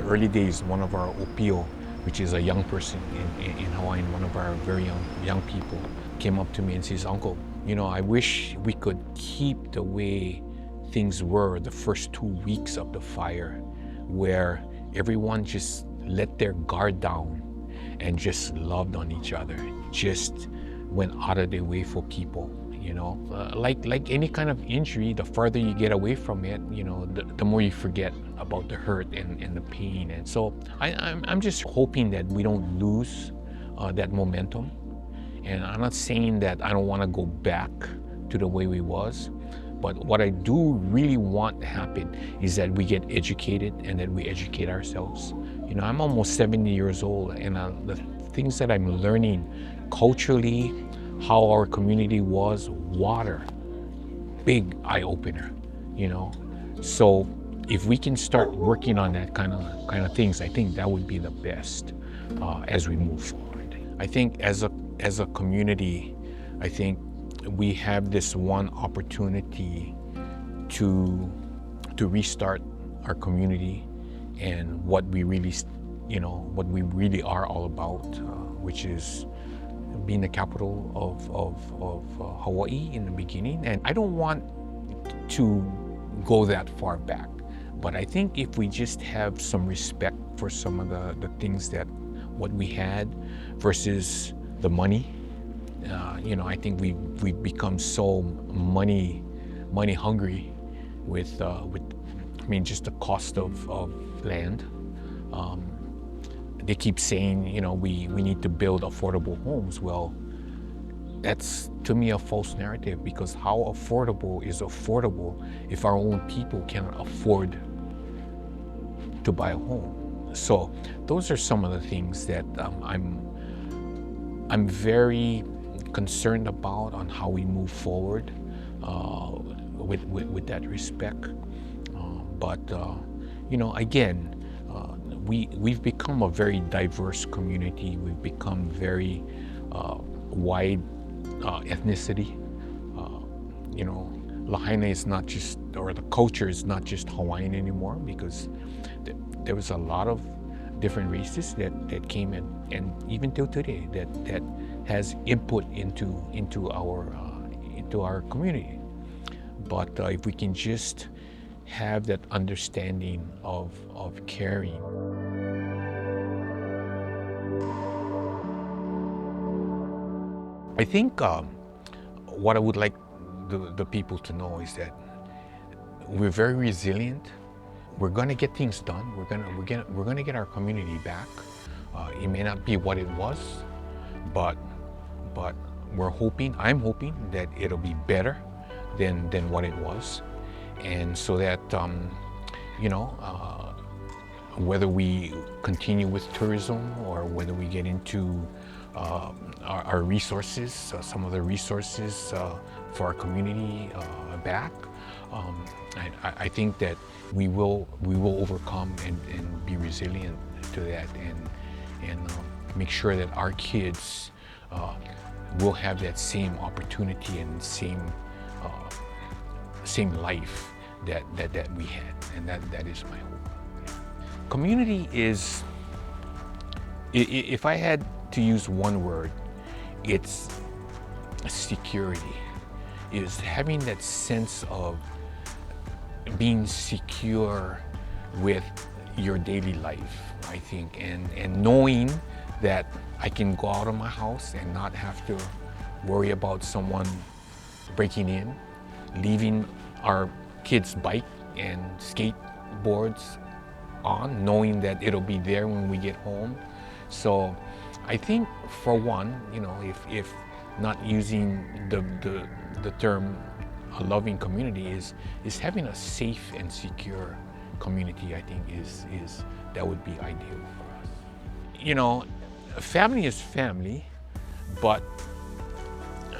early days, one of our opio, which is a young person in Hawaiian, one of our very young people, came up to me and says, "Uncle, I wish we could keep the way things were the first 2 weeks of the fire, where everyone just let their guard down and just loved on each other, just went out of their way for people." Like any kind of injury, the farther you get away from it, the more you forget about the hurt and the pain. And so I'm just hoping that we don't lose that momentum. And I'm not saying that I don't want to go back to the way we was, but what I do really want to happen is that we get educated and that we educate ourselves. I'm almost 70 years old, and the things that I'm learning culturally, how our community was, water, big eye-opener, So if we can start working on that kind of things, I think that would be the best as we move forward. I think as a community, I think we have this one opportunity to restart our community and what we really are all about, which is being the capital of Hawaii in the beginning. And I don't want to go that far back, but I think if we just have some respect for some of the things that what we had versus the money, I think we've become so money hungry with just the cost of land. They keep saying, we need to build affordable homes. Well, that's to me a false narrative, because how affordable is affordable if our own people cannot afford to buy a home? So those are some of the things that I'm very concerned about on how we move forward with that respect. But again, we've become a very diverse community. We've become very wide ethnicity. Lahaina is not just, or the culture is not just Hawaiian anymore, because there was a lot of different races that came in, and even till today that has input into our community. But if we can just have that understanding of caring. I think what I would like the people to know is that we're very resilient. We're going to get things done. We're going to get our community back. It may not be what it was, but I'm hoping that it'll be better than what it was. And so that, whether we continue with tourism or whether we get into our resources, some of the resources for our community back, I think that we will overcome and be resilient to that, and make sure that our kids will have that same opportunity and same life that we had, and that is my hope. Community is, if I had to use one word, it's security. Is having that sense of being secure with your daily life, I think, and knowing that I can go out of my house and not have to worry about someone breaking in, leaving our kids' bike and skateboards on, knowing that it'll be there when we get home. So I think, for one, if not using the term a loving community, is having a safe and secure community, I think is that would be ideal for us. Family is family, but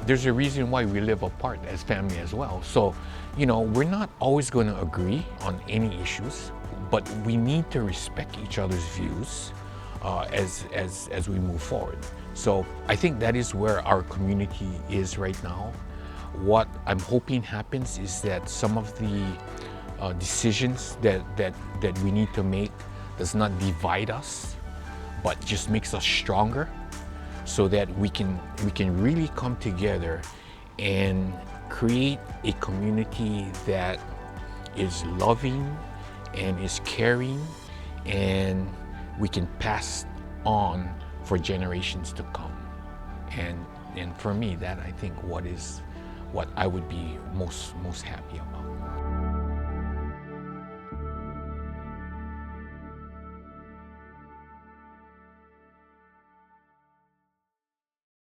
there's a reason why we live apart as family as well. So, we're not always going to agree on any issues, but we need to respect each other's views as we move forward. So I think that is where our community is right now. What I'm hoping happens is that some of the decisions that we need to make does not divide us, but just makes us stronger, so that we can really come together and create a community that is loving and is caring, and we can pass on for generations to come. And for me, that I think what I would be most happy about.